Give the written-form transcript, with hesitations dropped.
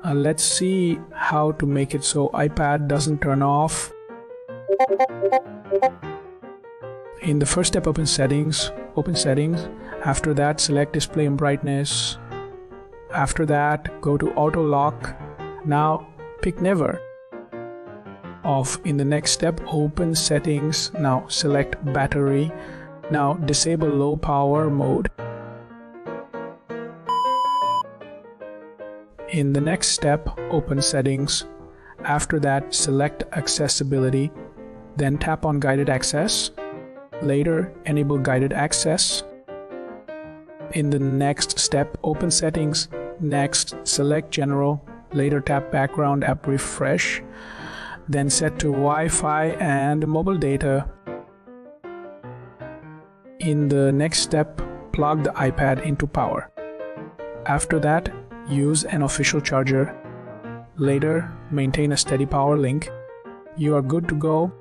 Let's see how to make it so iPad doesn't turn off. In the first step, open settings. After that, select display and brightness. After that, go to auto lock. Now pick never off. In the next step, open settings. Now select battery. Now disable low power mode. In the next step, open settings. After that, select accessibility. Then tap on guided access. Later, enable guided access. In the next step, open settings. Next, select general. Later, tap background app refresh. Then set to Wi-Fi and mobile data. In the next step, plug the iPad into power. After that, use an official charger. Later, maintain a steady power link. You are good to go.